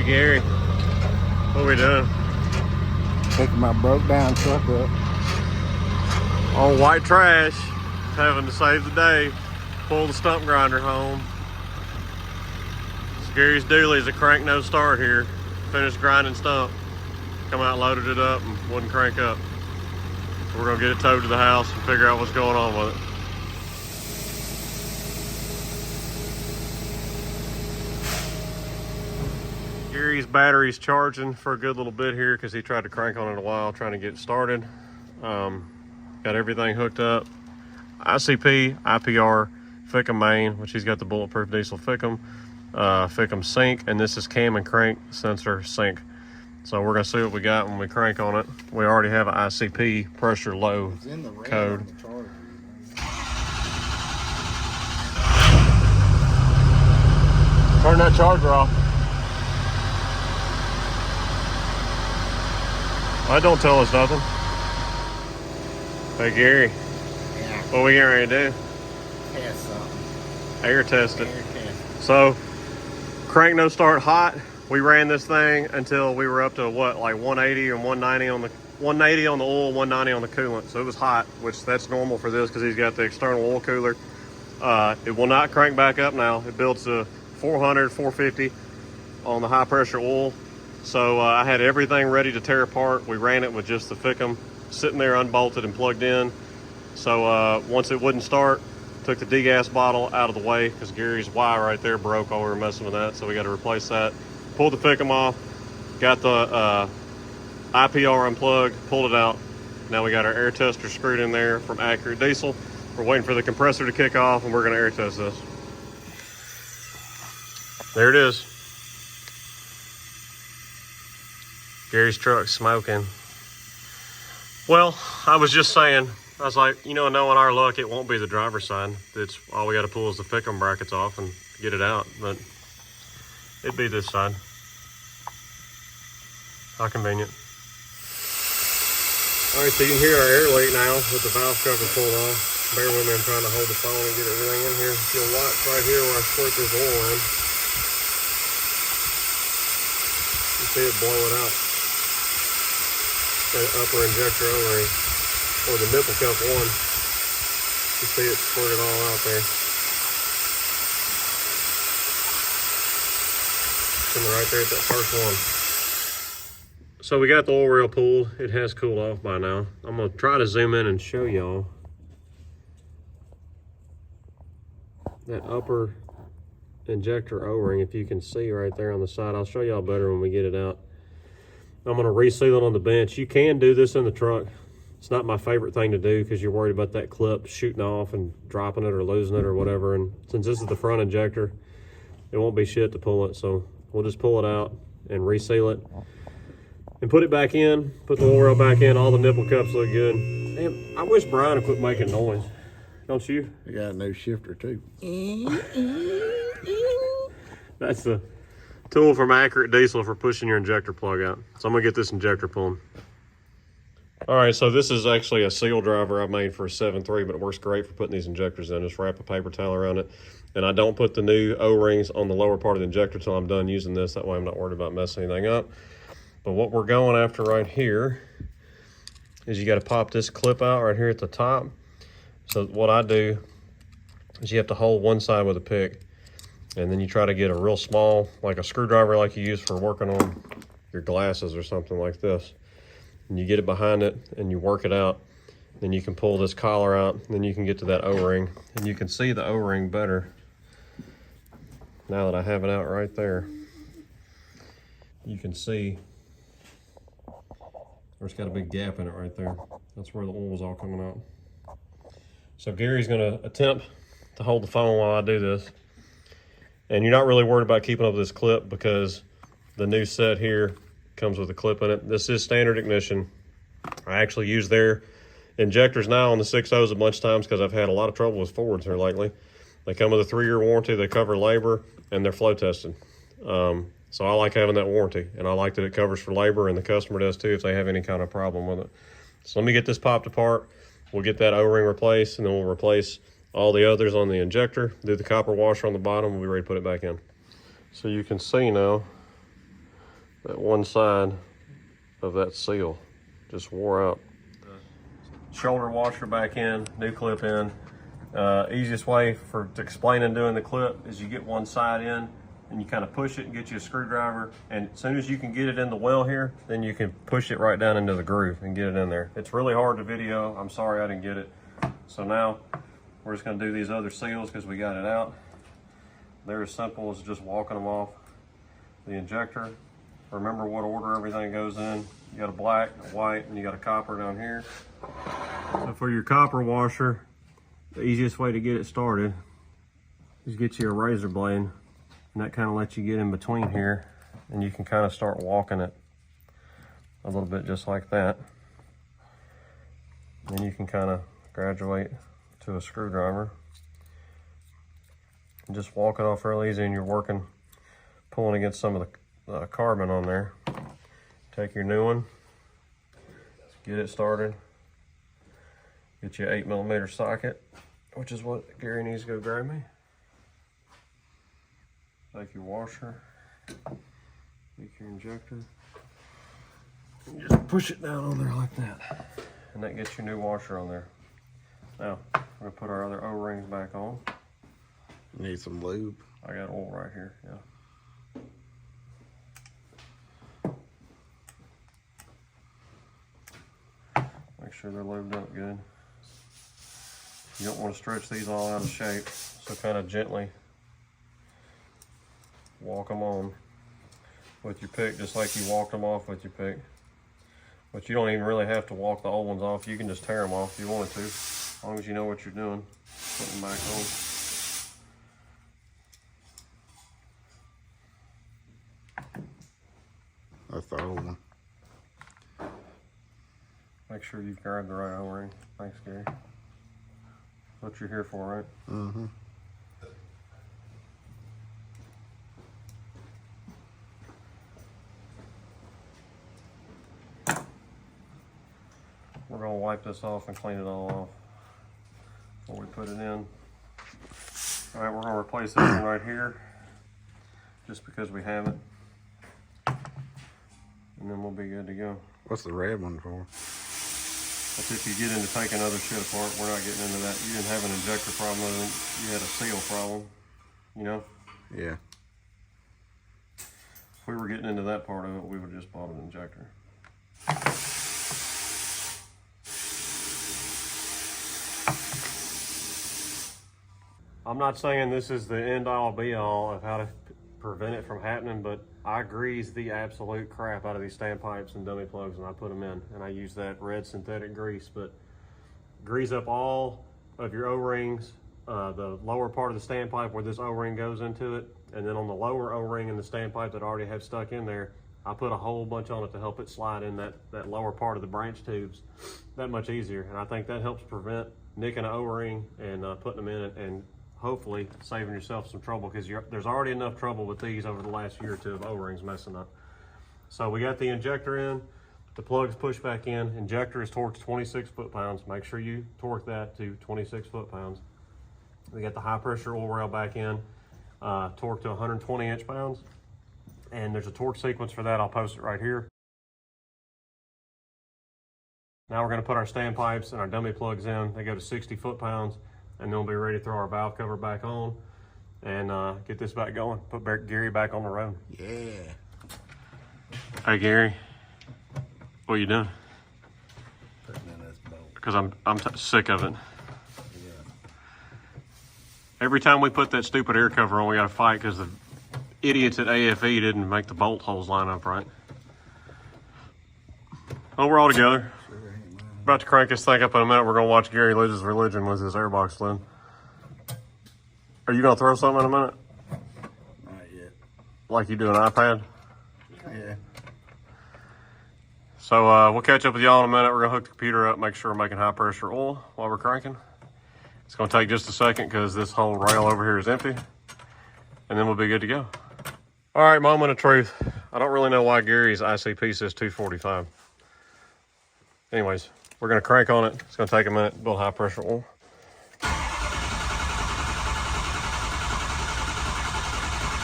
Hey Gary, what are we doing? Picking my broke down truck up. On white trash, having to save the day, pull the stump grinder home. It's Gary's dualies, a crank no start here. Finished grinding stump, come out, loaded it up, and wouldn't crank up. So we're gonna get it towed to the house and figure out what's going on with it. Gary's battery's charging for a good little bit here because he tried to crank on it a while trying to get it started. Got everything hooked up. ICP, IPR, Fickum main, which he's got the bulletproof diesel Fickum, Fickum sync, and this is cam and crank sensor sync. So we're gonna see what we got when we crank on it. We already have an ICP pressure low code. Turn that charger off. That don't tell us nothing. Hey Gary, Yeah. what we getting ready to do? Test something. Air test it. Air test. So, crank no start hot. We ran this thing until we were up to what, like 180 and 190 on the 180 on the oil, 190 on the coolant. So it was hot, which that's normal for this because he's got the external oil cooler. It will not crank back up now. It builds to 400, 450 on the high pressure oil. So I had everything ready to tear apart. We ran it with just the Fickum sitting there unbolted and plugged in. So once it wouldn't start, took the degas bottle out of the way because Gary's wire right there broke while we were messing with that. So we got to replace that. Pulled the Fickum off, got the IPR unplugged, pulled it out. Now we got our air tester screwed in there from Accurate Diesel. We're waiting for the compressor to kick off and we're gonna air test this. There it is. Gary's truck smoking. Well, I was just saying, I was like, you know, knowing our luck, it won't be the driver's side. It's all we got to pull is the Fickum brackets off and get it out, but it'd be this side. How convenient. All right, so you can hear our air leak now with the valve cover pulled off. Bear with me, I'm trying to hold the phone and get everything in here. You'll watch right here where I squirt this oil in. You see it blow it out. That upper injector O-ring, or the nipple cup one. You see it squirt it all out there. And right there at that first one. So we got the oil rail pulled. It has cooled off by now. I'm gonna try to zoom in and show y'all that upper injector O-ring, if you can see right there on the side. I'll show y'all better when we get it out. I'm gonna reseal it on the bench. You can do this in the truck. It's not my favorite thing to do because you're worried about that clip shooting off and dropping it or losing it or whatever. And since this is the front injector, it won't be shit to pull it. So we'll just pull it out and reseal it and put it back in, put the oil rail back in. All the nipple cups look good. Damn, I wish Brian would quit making noise. Don't you? We got a new shifter too. That's the tool from Accurate Diesel for pushing your injector plug out. So I'm gonna get this injector pulling. All right, so this is actually a seal driver I made for a 7.3, but it works great for putting these injectors in. Just wrap a paper towel around it. And I don't put the new O-rings on the lower part of the injector till I'm done using this. That way I'm not worried about messing anything up. But what we're going after right here is you gotta pop this clip out right here at the top. So what I do is you have to hold one side with a pick, and then you try to get a real small, like a screwdriver like you use for working on your glasses or something like this. And you get it behind it and you work it out. Then you can pull this collar out, and then you can get to that O-ring. And you can see the O-ring better now that I have it out right there. You can see there's got a big gap in it right there. That's where the oil's all coming out. So Gary's gonna attempt to hold the phone while I do this. And you're not really worried about keeping up with this clip because the new set here comes with a clip in it. This is standard ignition. I actually use their injectors now on the 6.0s a bunch of times because I've had a lot of trouble with Fords here lately. They come with a 3-year warranty, they cover labor, and they're flow tested. So I like having that warranty, and I like that it covers for labor, and the customer does too if they have any kind of problem with it. So let me get this popped apart. We'll get that O-ring replaced, and then we'll replace all the others on the injector, do the copper washer on the bottom, we'll be ready to put it back in. So you can see now, that one side of that seal just wore out. Shoulder washer back in, new clip in. Easiest way to explain and doing the clip is you get one side in and you kind of push it and get you a screwdriver, and as soon as you can get it in the well here, then you can push it right down into the groove and get it in there. It's really hard to video. I'm sorry I didn't get it. So now we're just going to do these other seals because we got it out. They're as simple as just walking them off the injector. Remember what order everything goes in. You got a black, a white, and you got a copper down here. So for your copper washer, the easiest way to get it started is get you a razor blade, and that kind of lets you get in between here, and you can kind of start walking it a little bit just like that. Then you can kind of graduate to a screwdriver and just walk it off real easy, and you're pulling against some of the carbon on there. Take your new one, get it started, get you an 8mm socket, which is what Gary needs to go grab me. Take your washer, take your injector, and just push it down on there like that. And that gets your new washer on there. Now, we're gonna put our other O-rings back on. Need some lube. I got oil right here, yeah. Make sure they're lubed up good. You don't want to stretch these all out of shape, so kind of gently walk them on with your pick, just like you walked them off with your pick. But you don't even really have to walk the old ones off. You can just tear them off if you wanted to, as long as you know what you're doing. Put them back on. That's the old one. Make sure you've grabbed the right O-ring. Thanks, Gary. That's what you're here for, right? Mm-hmm. We're gonna wipe this off and clean it all off before we put it in. All right, we're gonna replace this one right here, just because we have it. And then we'll be good to go. What's the red one for? That's if you get into taking other shit apart. We're not getting into that. You didn't have an injector problem, you had a seal problem, you know? Yeah. If we were getting into that part of it, we would have just bought an injector. I'm not saying this is the end all be all of how to prevent it from happening, but I grease the absolute crap out of these standpipes and dummy plugs when I put them in, and I use that red synthetic grease. But grease up all of your O-rings, the lower part of the standpipe where this O-ring goes into it, and then on the lower O-ring in the standpipe that I already have stuck in there, I put a whole bunch on it to help it slide in that lower part of the branch tubes that much easier. And I think that helps prevent nicking an O-ring and putting them in it, and hopefully saving yourself some trouble, because there's already enough trouble with these over the last year or two of O-rings messing up. So we got the injector in, the plugs pushed back in. Injector is torqued 26 foot-pounds. Make sure you torque that to 26 foot-pounds. We got the high pressure oil rail back in, torqued to 120 inch-pounds. And there's a torque sequence for that. I'll post it right here. Now we're gonna put our standpipes and our dummy plugs in. They go to 60 foot-pounds. And then we'll be ready to throw our valve cover back on and get this back going. Put Gary back on the road. Yeah. Hey, Gary, what are you doing? Putting in this bolt. Because I'm sick of it. Yeah. Every time we put that stupid air cover on, we got to fight because the idiots at AFE didn't make the bolt holes line up right. Oh, we're all together. About to crank this thing up in a minute. We're going to watch Gary lose his religion with his airbox lid. Are you going to throw something in a minute? Not yet. Like you do an iPad? Yeah. So we'll catch up with y'all in a minute. We're going to hook the computer up, make sure we're making high pressure oil while we're cranking. It's going to take just a second because this whole rail over here is empty. And then we'll be good to go. All right, moment of truth. I don't really know why Gary's ICP says 245. Anyways. We're going to crank on it. It's going to take a minute, build high pressure oil.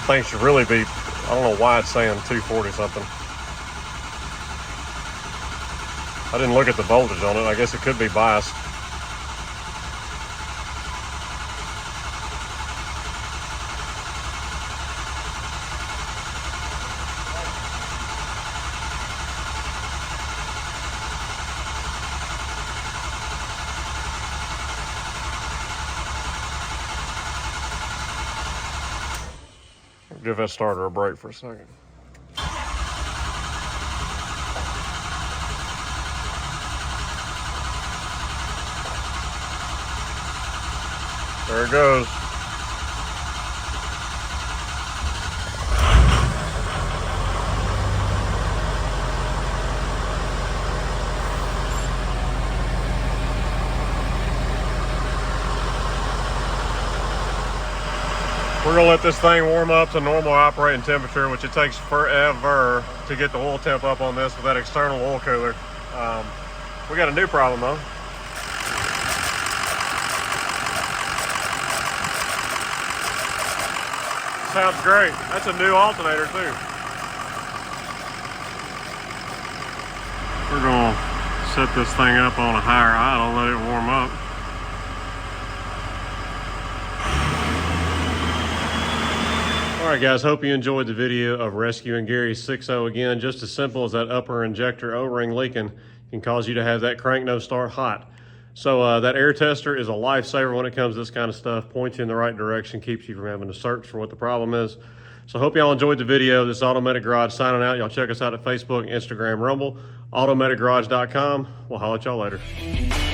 Thing should really be, I don't know why it's saying 240 something. I didn't look at the voltage on it. I guess it could be biased. Give that starter a break for a second. There it goes. We're gonna let this thing warm up to normal operating temperature, which it takes forever to get the oil temp up on this with that external oil cooler. We got a new problem though. Sounds great. That's a new alternator too. We're gonna set this thing up on a higher idle, let it warm up. Alright guys, hope you enjoyed the video of rescuing Gary's 6.0. Again, just as simple as that upper injector O-ring leaking can cause you to have that crank nose start hot. So that air tester is a lifesaver when it comes to this kind of stuff. Points you in the right direction, keeps you from having to search for what the problem is. So hope y'all enjoyed the video. This is Automatic Garage signing out. Y'all check us out at Facebook, Instagram, Rumble, AutomaticGarage.com. We'll holler at y'all later.